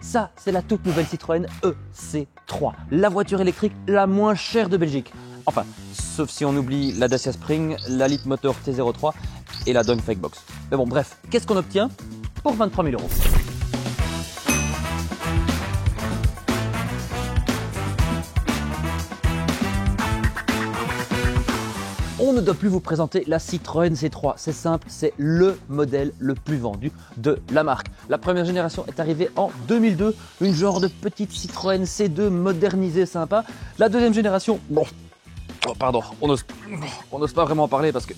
Ça, c'est la toute nouvelle Citroën EC3, la voiture électrique la moins chère de Belgique. Enfin, sauf si on oublie la Dacia Spring, la Leapmotor T03 et la Dongfeng Box. Mais bon, bref, qu'est-ce qu'on obtient pour 23 000 €? On ne doit plus vous présenter la Citroën C3, c'est simple, c'est le modèle le plus vendu de la marque. La première génération est arrivée en 2002, une genre de petite Citroën C2 modernisée sympa. La deuxième génération, bon, oh pardon, on n'ose pas vraiment en parler parce que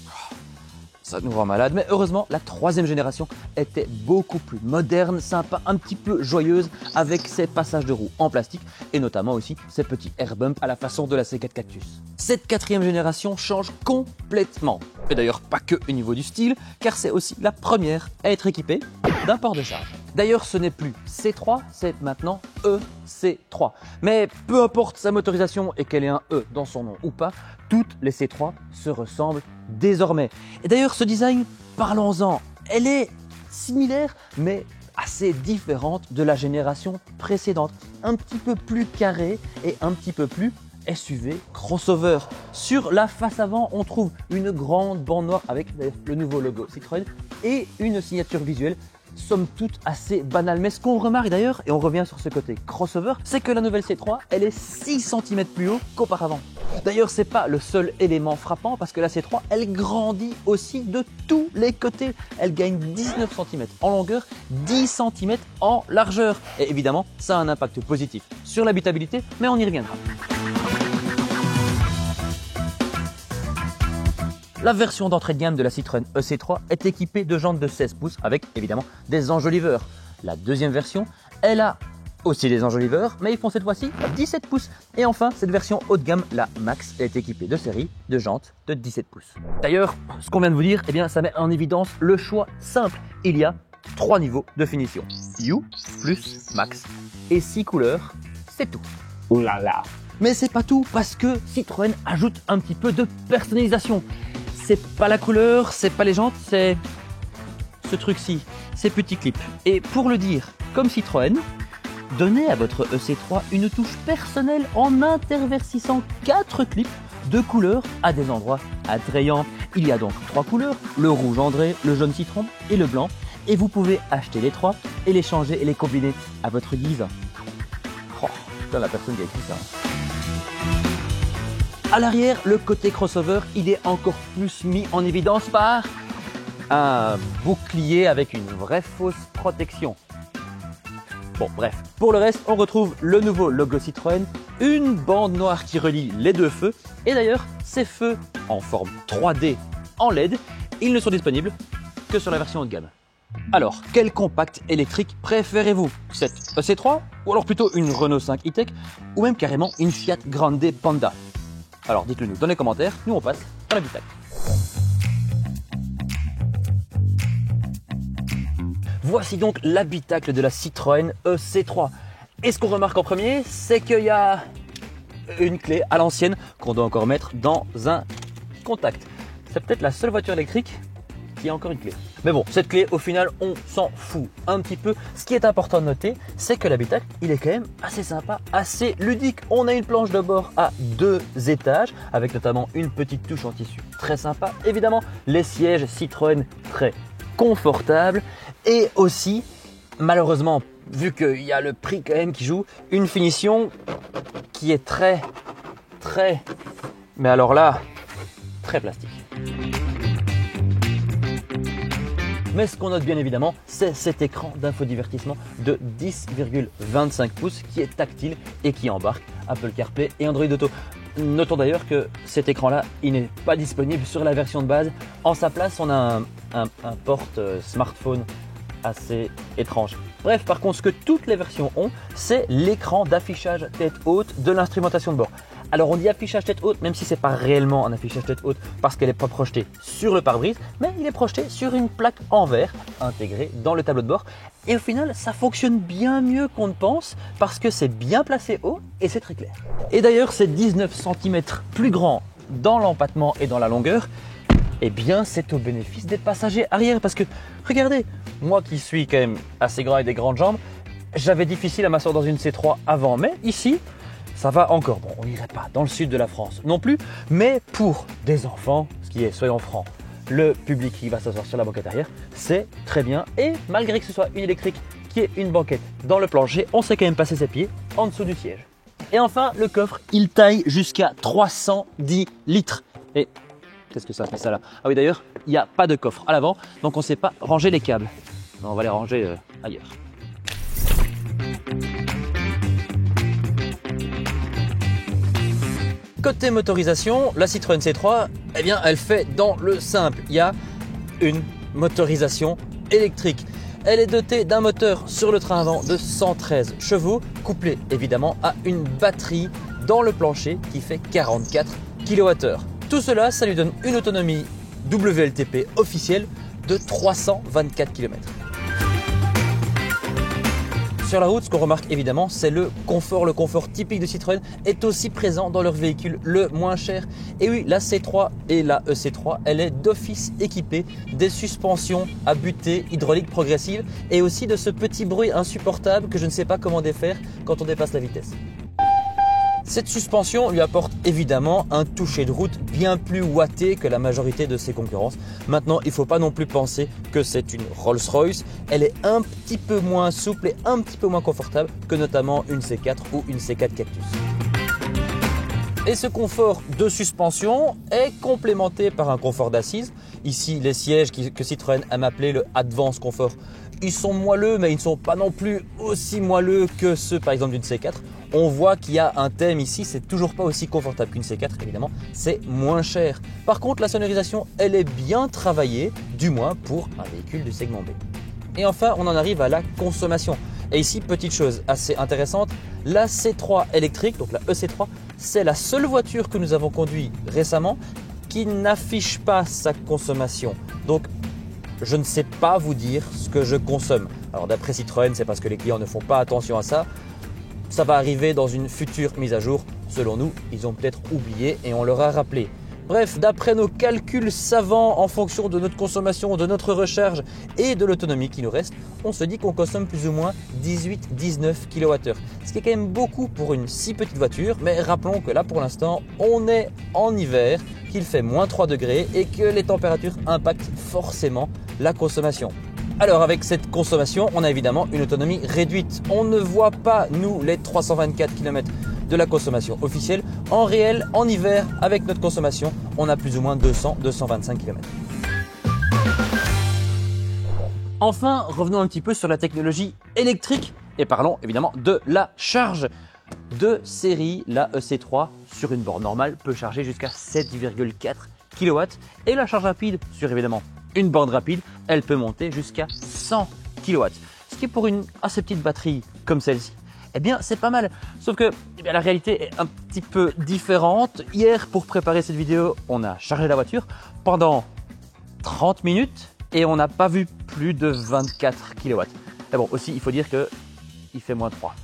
ça nous rend malade, mais heureusement la troisième génération était beaucoup plus moderne, sympa, un petit peu joyeuse avec ses passages de roues en plastique et notamment aussi ses petits air bumps à la façon de la C4 Cactus. Cette quatrième génération change complètement, et d'ailleurs pas que au niveau du style, car c'est aussi la première à être équipée d'un port de charge. D'ailleurs ce n'est plus C3, c'est maintenant EC3. Mais peu importe sa motorisation et qu'elle ait un E dans son nom ou pas, toutes les C3 se ressemblent désormais. Et d'ailleurs ce design, parlons-en, elle est similaire mais assez différente de la génération précédente. Un petit peu plus carrée et un petit peu plus SUV crossover. Sur la face avant, on trouve une grande bande noire avec le nouveau logo Citroën et une signature visuelle somme toute assez banale. Mais ce qu'on remarque d'ailleurs, et on revient sur ce côté crossover, c'est que la nouvelle C3, elle est 6 cm plus haut qu'auparavant. D'ailleurs, c'est pas le seul élément frappant parce que la C3, elle grandit aussi de tous les côtés. Elle gagne 19 cm en longueur, 10 cm en largeur. Et évidemment, ça a un impact positif sur l'habitabilité, mais on y reviendra. La version d'entrée de gamme de la Citroën EC3 est équipée de jantes de 16 pouces avec évidemment des enjoliveurs. La deuxième version, elle a aussi des enjoliveurs, mais ils font cette fois-ci 17 pouces. Et enfin, cette version haut de gamme, la Max, est équipée de série de jantes de 17 pouces. D'ailleurs, ce qu'on vient de vous dire, eh bien, ça met en évidence le choix simple. Il y a 3 niveaux de finition. U plus Max et 6 couleurs, c'est tout. Ouh là là. Mais c'est pas tout parce que Citroën ajoute un petit peu de personnalisation. C'est pas la couleur, c'est pas les jantes, c'est ce truc-ci, ces petits clips. Et pour le dire comme Citroën, donnez à votre EC3 une touche personnelle en interversissant 4 clips de couleurs à des endroits attrayants. Il y a donc 3 couleurs, le rouge andré, le jaune citron et le blanc. Et vous pouvez acheter les 3 et les changer et les combiner à votre guise. Oh, putain, la personne qui a écrit ça. À l'arrière, le côté crossover, il est encore plus mis en évidence par un bouclier avec une vraie fausse protection. Bon, bref. Pour le reste, on retrouve le nouveau logo Citroën, une bande noire qui relie les deux feux. Et d'ailleurs, ces feux en forme 3D en LED, ils ne sont disponibles que sur la version haut de gamme. Alors, quel compact électrique préférez-vous? Cette EC3 ou alors plutôt une Renault 5 e-Tech ou même carrément une Fiat Grande Panda? Alors dites-le nous dans les commentaires, nous on passe dans l'habitacle. Voici donc l'habitacle de la Citroën EC3. Et ce qu'on remarque en premier, c'est qu'il y a une clé à l'ancienne qu'on doit encore mettre dans un contact. C'est peut-être la seule voiture électrique qui a encore une clé. Mais bon, cette clé, au final, on s'en fout un petit peu. Ce qui est important de noter, c'est que l'habitacle, il est quand même assez sympa, assez ludique. On a une planche de bord à 2 étages, avec notamment une petite touche en tissu très sympa. Évidemment, les sièges Citroën très confortables. Et aussi, malheureusement, vu qu'il y a le prix quand même qui joue, une finition qui est très, mais alors là, très plastique. Mais ce qu'on note bien évidemment, c'est cet écran d'infodivertissement de 10,25 pouces qui est tactile et qui embarque Apple CarPlay et Android Auto. Notons d'ailleurs que cet écran-là, il n'est pas disponible sur la version de base. En sa place, on a un porte smartphone assez étrange. Bref, par contre, ce que toutes les versions ont, c'est l'écran d'affichage tête haute de l'instrumentation de bord. Alors on dit affichage tête haute, même si c'est pas réellement un affichage tête haute parce qu'elle n'est pas projetée sur le pare-brise, mais il est projeté sur une plaque en verre intégrée dans le tableau de bord. Et au final, ça fonctionne bien mieux qu'on ne pense parce que c'est bien placé haut et c'est très clair. Et d'ailleurs, c'est 19 cm plus grand dans l'empattement et dans la longueur. Eh bien, c'est au bénéfice des passagers arrière parce que, regardez, moi qui suis quand même assez grand et des grandes jambes, j'avais difficile à m'asseoir dans une C3 avant, mais ici, ça va encore. Bon, on n'irait pas dans le sud de la France non plus, mais pour des enfants, ce qui est, soyons francs, le public qui va s'asseoir sur la banquette arrière, c'est très bien. Et malgré que ce soit une électrique qui est une banquette dans le plancher, on sait quand même passer ses pieds en dessous du siège. Et enfin, le coffre, il taille jusqu'à 310 litres. Et qu'est-ce que ça fait ça là? Ah oui, d'ailleurs, il n'y a pas de coffre à l'avant, donc on ne sait pas ranger les câbles. Non, on va les ranger ailleurs. Côté motorisation, la Citroën C3, eh bien, elle fait dans le simple. Il y a une motorisation électrique. Elle est dotée d'un moteur sur le train avant de 113 chevaux, couplé évidemment à une batterie dans le plancher qui fait 44 kWh. Tout cela, ça lui donne une autonomie WLTP officielle de 324 km. Sur la route, ce qu'on remarque évidemment, c'est le confort. Le confort typique de Citroën est aussi présent dans leur véhicule le moins cher. Et oui, la C3 et la EC3, elle est d'office équipée des suspensions à butée hydraulique progressive et aussi de ce petit bruit insupportable que je ne sais pas comment défaire quand on dépasse la vitesse. Cette suspension lui apporte évidemment un toucher de route bien plus watté que la majorité de ses concurrents. Maintenant, il ne faut pas non plus penser que c'est une Rolls-Royce. Elle est un petit peu moins souple et un petit peu moins confortable que notamment une C4 ou une C4 Cactus. Et ce confort de suspension est complémenté par un confort d'assise. Ici, les sièges que Citroën aime appeler le Advance Comfort, ils sont moelleux, mais ils ne sont pas non plus aussi moelleux que ceux par exemple d'une C4. On voit qu'il y a un thème ici, c'est toujours pas aussi confortable qu'une C4 évidemment, c'est moins cher. Par contre, la sonorisation, elle est bien travaillée, du moins pour un véhicule du segment B. Et enfin, on en arrive à la consommation. Et ici, petite chose assez intéressante, la C3 électrique, donc la EC3, c'est la seule voiture que nous avons conduite récemment qui n'affiche pas sa consommation. Donc, je ne sais pas vous dire ce que je consomme. Alors d'après Citroën, c'est parce que les clients ne font pas attention à ça. Ça va arriver dans une future mise à jour. Selon nous, ils ont peut-être oublié et on leur a rappelé. Bref, d'après nos calculs savants en fonction de notre consommation, de notre recharge et de l'autonomie qui nous reste, on se dit qu'on consomme plus ou moins 18-19 kWh. Ce qui est quand même beaucoup pour une si petite voiture, mais rappelons que là pour l'instant, on est en hiver, qu'il fait moins 3 degrés et que les températures impactent forcément la consommation. Alors avec cette consommation, on a évidemment une autonomie réduite. On ne voit pas, nous, les 324 km de la consommation officielle. En réel, en hiver, avec notre consommation, on a plus ou moins 200-225 km. Enfin, revenons un petit peu sur la technologie électrique et parlons évidemment de la charge. De série, la EC3 sur une borne normale peut charger jusqu'à 7,4 kW et la charge rapide sur évidemment une borne rapide, elle peut monter jusqu'à 100 kW. Ce qui est pour une assez petite batterie comme celle-ci, eh bien c'est pas mal. Sauf que la réalité est un petit peu différente. Hier, pour préparer cette vidéo, on a chargé la voiture pendant 30 minutes et on n'a pas vu plus de 24 kW. Mais bon, aussi il faut dire qu'il fait moins 3.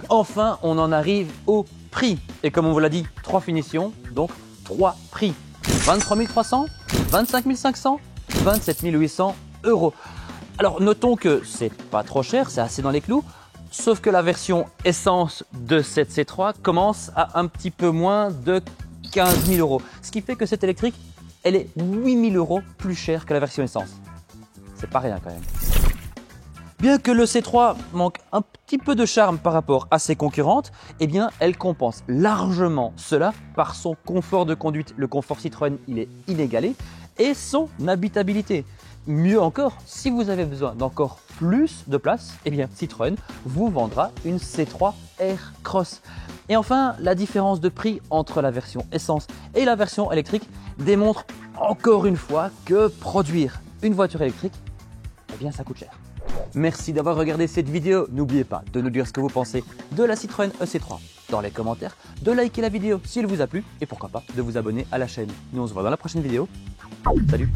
Enfin, on en arrive au prix. Et comme on vous l'a dit, 3 finitions, donc 3 prix. 23 300, 25 500, 27 800 €. Alors notons que c'est pas trop cher, c'est assez dans les clous, sauf que la version essence de cette C3 commence à un petit peu moins de 15 000 €. Ce qui fait que cette électrique, elle est 8 000 € plus chère que la version essence. C'est pas rien quand même. Bien que le C3 manque un petit peu de charme par rapport à ses concurrentes, eh bien, elle compense largement cela par son confort de conduite. Le confort Citroën, il est inégalé et son habitabilité. Mieux encore, si vous avez besoin d'encore plus de place, eh bien, Citroën vous vendra une C3 Aircross. Et enfin, la différence de prix entre la version essence et la version électrique démontre encore une fois que produire une voiture électrique, eh bien, ça coûte cher. Merci d'avoir regardé cette vidéo. N'oubliez pas de nous dire ce que vous pensez de la Citroën EC3 dans les commentaires, de liker la vidéo si elle vous a plu et pourquoi pas de vous abonner à la chaîne. Nous on se voit dans la prochaine vidéo. Salut!